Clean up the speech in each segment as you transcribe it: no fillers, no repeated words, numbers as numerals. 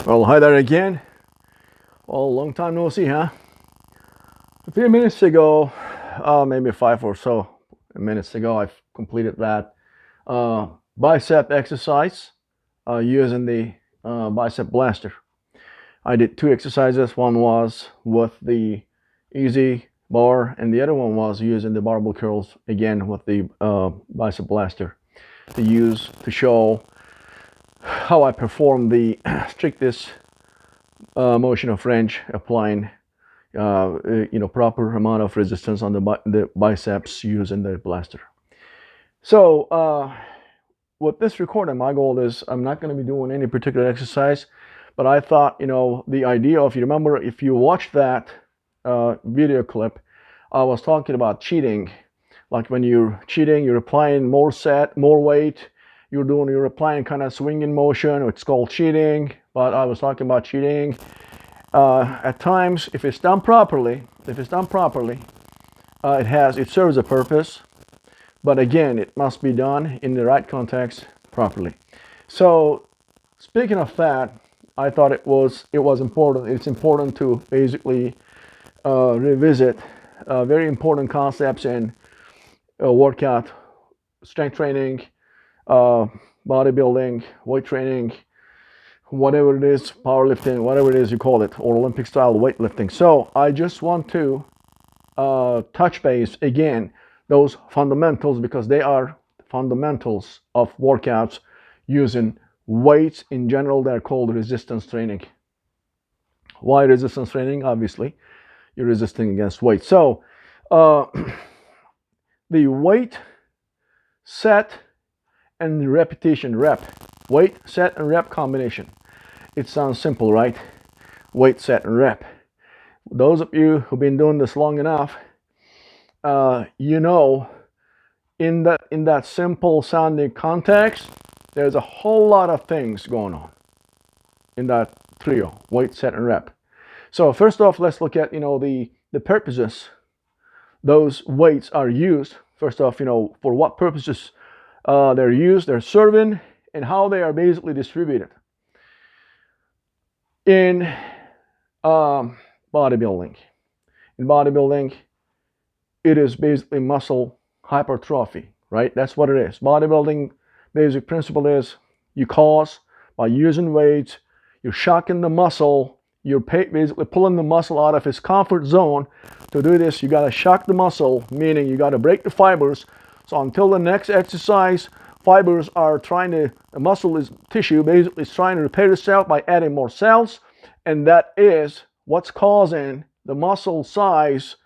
Well, hi there again. Well, long time no see, huh? A few minutes ago, maybe 5 or so minutes ago, I've completed that bicep exercise using the bicep blaster. I did two exercises. One was with the easy bar, and the other one was using the barbell curls again with the bicep blaster to show how I perform the strictest motion of range, applying proper amount of resistance on the biceps using the blaster. So with this recording, my goal is I'm not going to be doing any particular exercise, but I thought, the idea of, you remember, if you watch that video clip, I was talking about cheating. Like when you're cheating, you're applying more weight, you're applying kind of swinging motion. It's called cheating, but I was talking about cheating. At times, if it's done properly, it serves a purpose. But again, it must be done in the right context properly. So, speaking of that, I thought it was important. It's important to basically revisit very important concepts in workout, strength training, bodybuilding, weight training, whatever it is, powerlifting, whatever it is you call it, or Olympic style weightlifting. So I just want to touch base again those fundamentals, because they are fundamentals of workouts using weights in general. They're called resistance training. Why resistance training? Obviously, you're resisting against weight. So the weight, set, and repetition, weight, set, and rep combination. It sounds simple, right? Weight, set, and rep. Those of you who've been doing this long enough, in that simple sounding context, there's a whole lot of things going on in that trio: weight, set, and rep. So first off, let's look at the purposes those weights are used. First off, for what purposes they're used, they're serving, and how they are basically distributed. In bodybuilding, it is basically muscle hypertrophy, right? That's what it is. Bodybuilding basic principle is by using weights, you're shocking the muscle, you're basically pulling the muscle out of its comfort zone. To do this, you got to shock the muscle, meaning you got to break the fibers. So until the next exercise, fibers are the muscle tissue basically is trying to repair itself by adding more cells, and that is what's causing the muscle size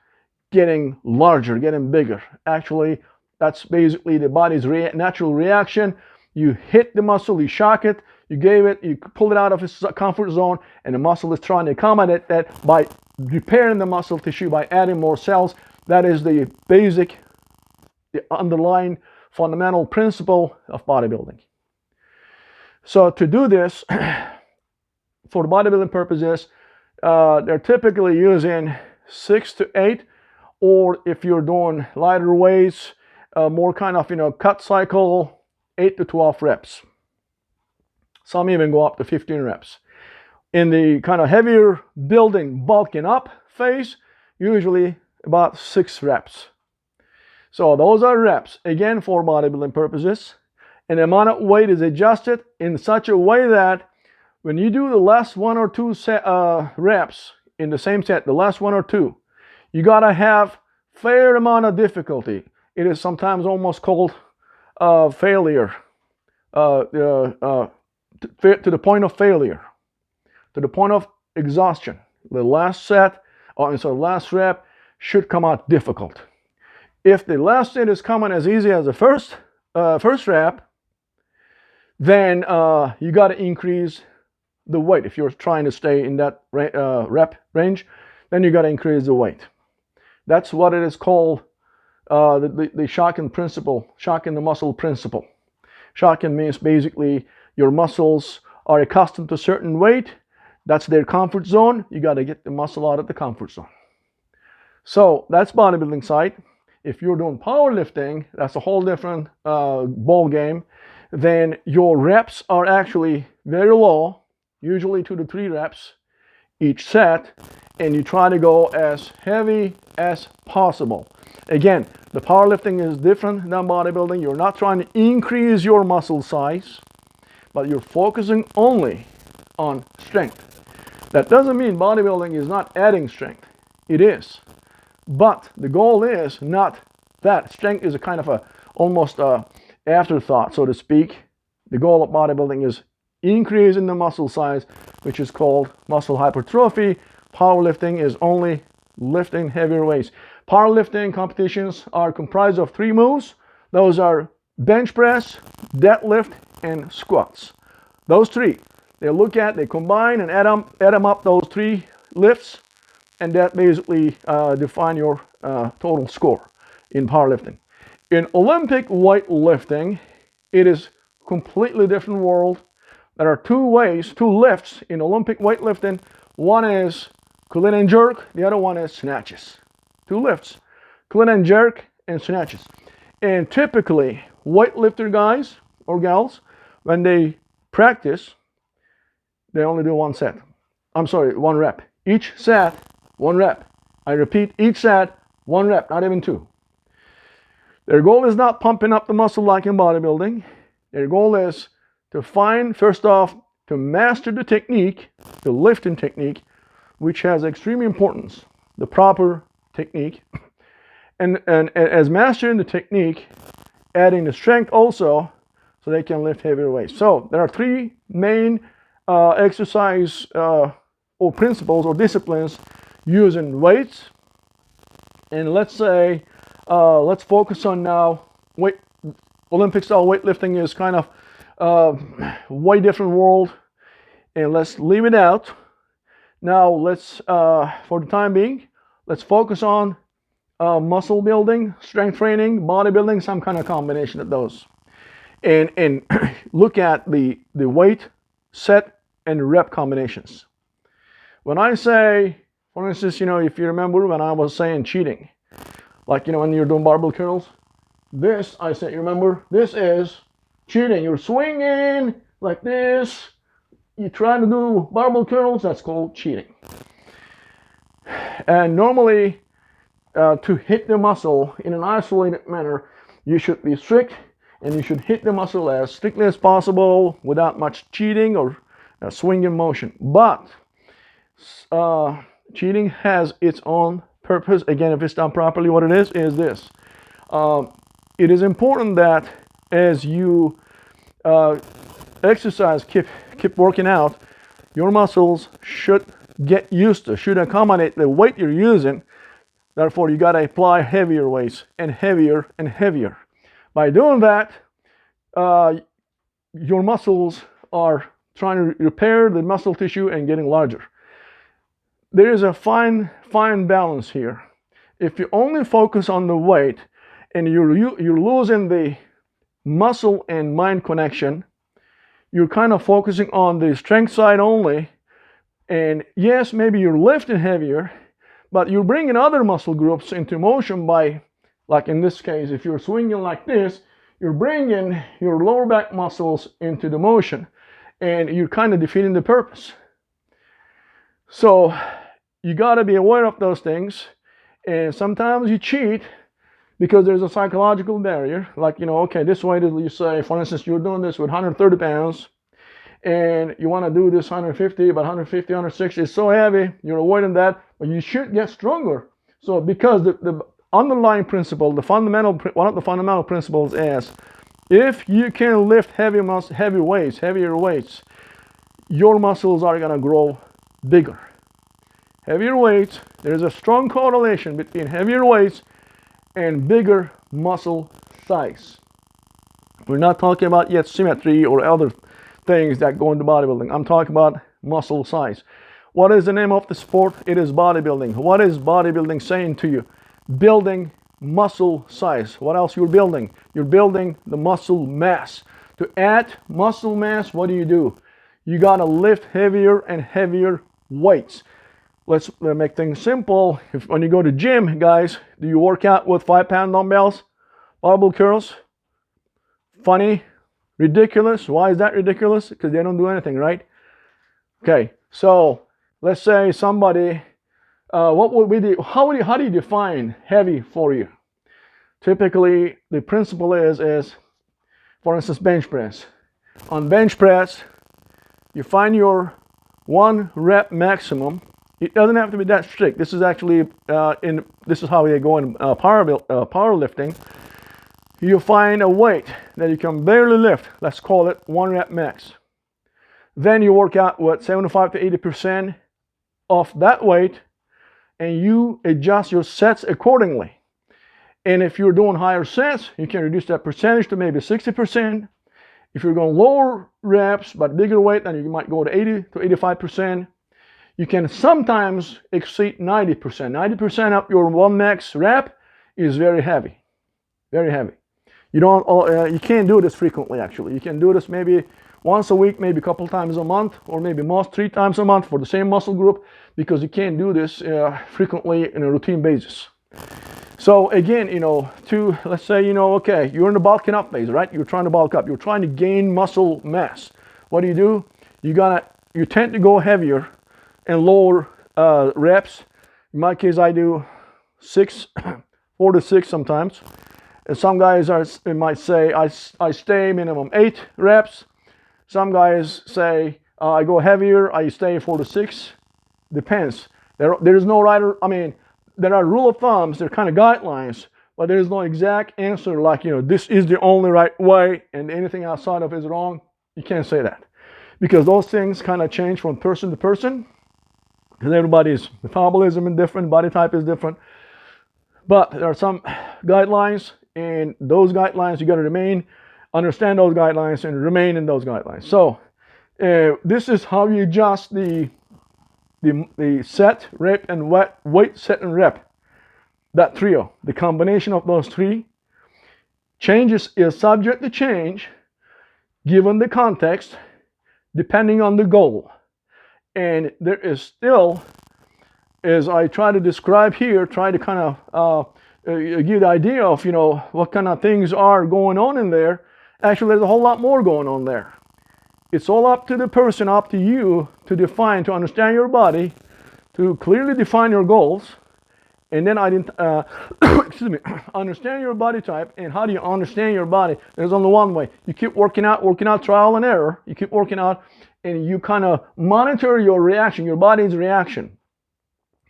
getting larger, getting bigger. Actually, that's basically the body's natural reaction. You hit the muscle, you shock it, you pull it out of its comfort zone, and the muscle is trying to accommodate that by repairing the muscle tissue by adding more cells. That is the underlying fundamental principle of bodybuilding. So to do this, for bodybuilding purposes, they're typically using 6 to 8, or if you're doing lighter weights, more kind of cut cycle, 8 to 12 reps. Some even go up to 15 reps. In the kind of heavier building, bulking up phase, usually about 6 reps. So those are reps, again, for bodybuilding purposes. And the amount of weight is adjusted in such a way that when you do the last 1 or 2 reps in the same set, the last 1 or 2, you gotta have fair amount of difficulty. It is sometimes almost called failure, to the point of failure, to the point of exhaustion. The last last rep should come out difficult. If the last set is coming as easy as the first rep, then you got to increase the weight. If you're trying to stay in that rep range, then you got to increase the weight. That's what it is called, the shocking principle, shocking the muscle principle. Shocking means basically your muscles are accustomed to a certain weight. That's their comfort zone. You got to get the muscle out of the comfort zone. So that's bodybuilding side. If you're doing powerlifting, that's a whole different ball game. Then your reps are actually very low. usually 2 to 3 reps each set, and you try to go as heavy as possible. Again, the powerlifting is different than bodybuilding. You're not trying to increase your muscle size, but you're focusing only on strength. That doesn't mean bodybuilding is not adding strength. It is. But the goal is not that. Strength is a kind of almost a afterthought, so to speak. The goal of bodybuilding is increasing the muscle size, which is called muscle hypertrophy. Powerlifting is only lifting heavier weights. Powerlifting competitions are comprised of 3 moves. Those are bench press, deadlift, and squats. Those 3. They combine and add them up, those 3 lifts, and that basically define your total score in powerlifting. In Olympic weightlifting, it is completely different world. There are 2 lifts in Olympic weightlifting. One is clean and jerk, the other one is snatches. 2 lifts, clean and jerk and snatches. And typically, weightlifter guys or gals, when they practice, they only do 1 rep. Each set, 1 rep. I repeat, each set, 1 rep, not even 2. Their goal is not pumping up the muscle like in bodybuilding. Their goal is to first off, to master the technique, the lifting technique, which has extreme importance, the proper technique. And as mastering the technique, adding the strength also, so they can lift heavier weights. So there are 3 main exercise or principles or disciplines using weights. And let's say, let's focus on now Olympic style weightlifting is kind of way different world, and let's leave it out. Now let's, for the time being, let's focus on muscle building, strength training, bodybuilding, some kind of combination of those. And look at the weight, set, and rep combinations. When I say, for instance, if you remember when I was saying cheating, like, when you're doing barbell curls, this, I said, you remember, this is cheating. You're swinging like this. You're trying to do barbell curls, that's called cheating. And normally, to hit the muscle in an isolated manner, you should be strict, and you should hit the muscle as strictly as possible without much cheating or swinging motion. But cheating has its own purpose. Again, if it's done properly, what it is this. It is important that as you exercise, keep working out, your muscles should get used to, should accommodate the weight you're using. Therefore, you got to apply heavier weights and heavier and heavier. By doing that, your muscles are trying to repair the muscle tissue and getting larger. There is a fine balance here. If you only focus on the weight and you're losing the muscle and mind connection, you're kind of focusing on the strength side only. And yes, maybe you're lifting heavier, but you're bringing other muscle groups into motion by, like in this case, if you're swinging like this, you're bringing your lower back muscles into the motion, and you're kind of defeating the purpose. So you got to be aware of those things, and sometimes you cheat because there's a psychological barrier. Like, okay, this weight is, you say, for instance, you're doing this with 130 pounds, and you want to do this 150, but 150, 160 is so heavy, you're avoiding that, but you should get stronger. So because the underlying principle, one of the fundamental principles is, if you can lift heavier weights, your muscles are going to grow bigger. Heavier weights, there's a strong correlation between heavier weights and bigger muscle size. We're not talking about yet symmetry or other things that go into bodybuilding. I'm talking about muscle size. What is the name of the sport? It is bodybuilding. What is bodybuilding saying to you? Building muscle size. What else you're building? You're building the muscle mass. To add muscle mass, what do? You gotta lift heavier and heavier weights. Let's make things simple. When you go to gym, guys, do you work out with 5-pound dumbbells, barbell curls? Funny, ridiculous. Why is that ridiculous? Because they don't do anything, right? Okay, so let's say somebody, what would be the, how do you define heavy for you? Typically, the principle is, for instance, bench press. On bench press, you find your 1 rep maximum. It doesn't have to be that strict. This is actually, this is how they go in powerlifting. You find a weight that you can barely lift. Let's call it 1 rep max. Then you work out with 75 to 80% of that weight, and you adjust your sets accordingly. And if you're doing higher sets, you can reduce that percentage to maybe 60%. If you're going lower reps but bigger weight, then you might go to 80 to 85%. You can sometimes exceed 90%. 90% of your 1 max rep is very heavy, very heavy. You can't do this frequently. Actually, you can do this maybe once a week, maybe a couple times a month, or maybe most 3 times a month for the same muscle group, because you can't do this frequently in a routine basis. So again, let's say, okay, you're in the bulking up phase, right? You're trying to bulk up. You're trying to gain muscle mass. What do? You tend to go heavier and lower reps. In my case, I do 4 to 6 sometimes. And some guys might say I stay minimum 8 reps. Some guys say I go heavier, I stay 4 to 6. Depends. There is no right, there are rule of thumbs, they're kind of guidelines, but there is no exact answer like, this is the only right way and anything outside of it is wrong. You can't say that, because those things kind of change from person to person, because everybody's metabolism is different, body type is different. But there are some guidelines, and those guidelines you got to understand those guidelines and remain in those guidelines. So this is how you adjust the set, rep, and weight, set, and rep. That trio, the combination of those 3 changes is subject to change given the context, depending on the goal. And there is still, as I try to describe here, try to kind of give the idea of what kind of things are going on in there. Actually, there's a whole lot more going on there. It's all up to the person, up to you to define, to understand your body, to clearly define your goals, and then excuse me, understand your body type. And how do you understand your body? There's only one way. You keep working out, trial and error. You keep working out, and you kind of monitor your reaction, your body's reaction.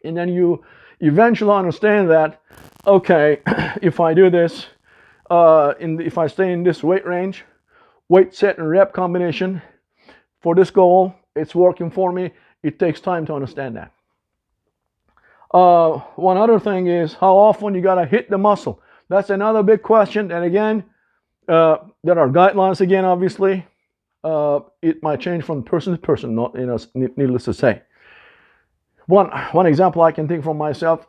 And then you eventually understand that, okay, if I do this, if I stay in this weight range, weight, set, and rep combination for this goal, it's working for me. It takes time to understand that. One other thing is how often you got to hit the muscle. That's another big question. And again, there are guidelines again, obviously. It might change from person to person, not, needless to say. One example I can think from myself,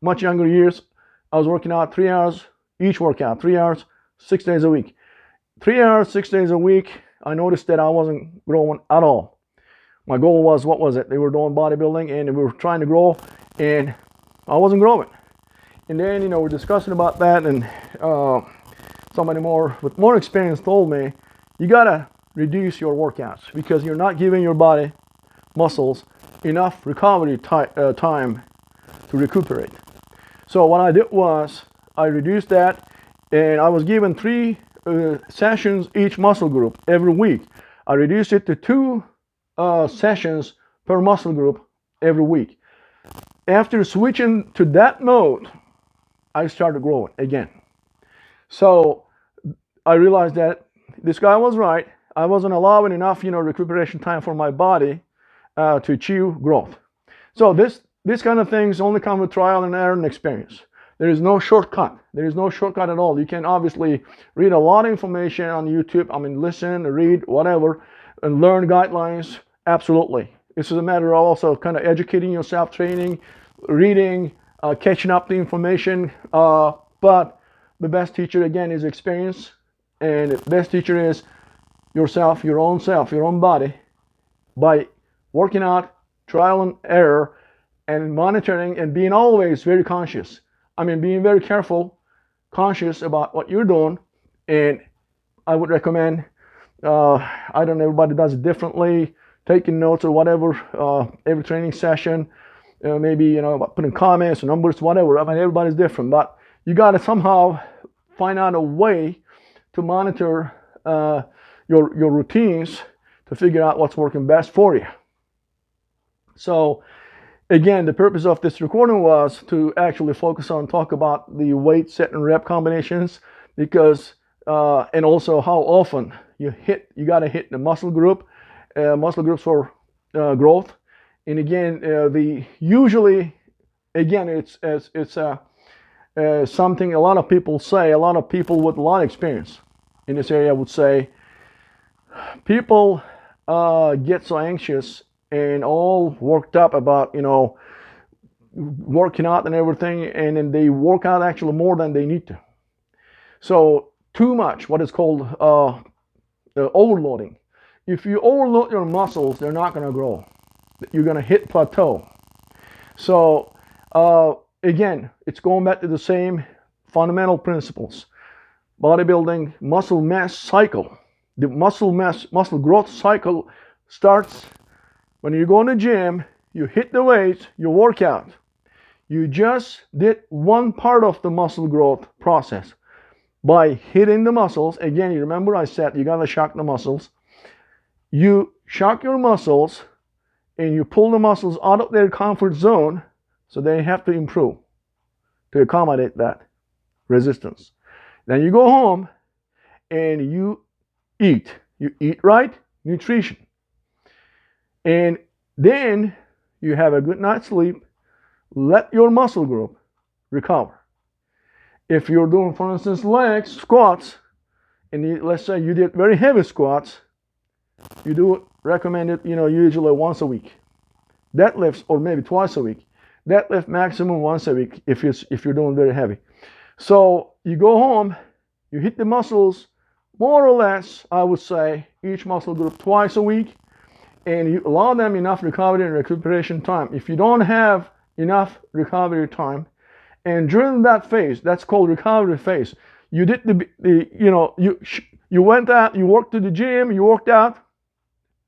much younger years, I was working out 3 hours, each workout, 3 hours, 6 days a week. 3 hours, 6 days a week, I noticed that I wasn't growing at all. My goal was, what was it? They were doing bodybuilding and we were trying to grow, and I wasn't growing. And then, we're discussing about that, and somebody with more experience told me, you gotta reduce your workouts because you're not giving your body muscles enough recovery time to recuperate. So what I did was I reduced that, and I was given 3 sessions each muscle group every week. I reduced it to 2 sessions per muscle group every week. After switching to that mode, I started growing again. So I realized that this guy was right. I wasn't allowing enough, recuperation time for my body to achieve growth. So this kind of things only come with trial and error and experience. There is no shortcut. There is no shortcut at all. You can obviously read a lot of information on YouTube. Listen, read, whatever, and learn guidelines. Absolutely. This is a matter of also kind of educating yourself, training, reading, catching up the information. But the best teacher, again, is experience. And the best teacher is yourself, your own body, by working out, trial and error, and monitoring and being always very conscious. Being very careful, conscious about what you're doing. And I would recommend, I don't know, everybody does it differently. taking notes or whatever, every training session, maybe, putting comments, numbers, whatever. I mean, everybody's different, but you got to somehow find out a way to monitor your routines to figure out what's working best for you. So again, the purpose of this recording was to actually focus on talk about the weight, set, and rep combinations, because and also how often you got to hit the muscle groups for growth. And again, it's something a lot of people say. A lot of people with a lot of experience in this area would say, people get so anxious and all worked up about working out and everything, and then they work out actually more than they need to. So too much, what is called overloading. If you overload your muscles, they're not going to grow. You're going to hit plateau. So again, it's going back to the same fundamental principles. Bodybuilding muscle mass cycle. The muscle growth cycle starts when you go in the gym, you hit the weights, you work out. You just did one part of the muscle growth process by hitting the muscles. Again, you remember I said you got to shock the muscles. You shock your muscles and you pull the muscles out of their comfort zone, so they have to improve to accommodate that resistance. Then you go home and you eat. You eat right, nutrition. And then you have a good night's sleep. Let your muscle group recover. If you're doing, for instance, legs, squats, and let's say you did very heavy squats, you do it recommended, usually once a week. Deadlifts, or maybe twice a week. Deadlift maximum once a week if you're doing very heavy. So you go home, you hit the muscles more or less, I would say, each muscle group twice a week, and you allow them enough recovery and recuperation time. If you don't have enough recovery time, and during that phase, that's called recovery phase, you did you went out, you worked to the gym, you worked out,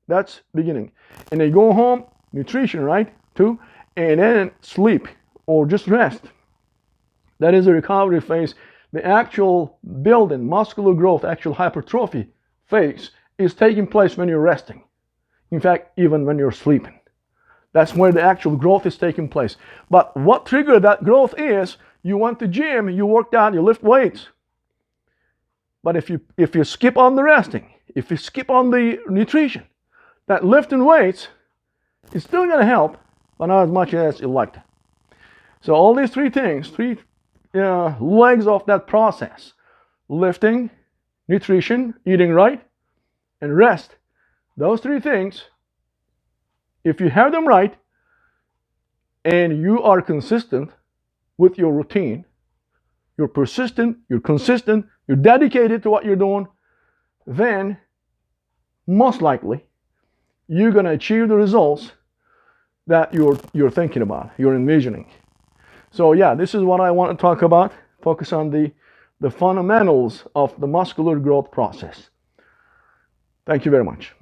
that's beginning. And then you go home, nutrition, right, too, and then sleep or just rest. That is the recovery phase. The actual building, muscular growth, actual hypertrophy phase is taking place when you're resting. In fact, even when you're sleeping. That's where the actual growth is taking place. But what triggered that growth is, you went to gym, you worked out, you lift weights. But if you skip on the resting, if you skip on the nutrition, that lifting weights is still going to help, but not as much as you liked. So all these three things, legs of that process: lifting, nutrition, eating right, and rest. Those three things, if you have them right and you are consistent with your routine, you're persistent, you're consistent, you're dedicated to what you're doing, then most likely you're going to achieve the results that you're thinking about, you're envisioning. So yeah, this is what I want to talk about. Focus on the fundamentals of the muscular growth process. Thank you very much.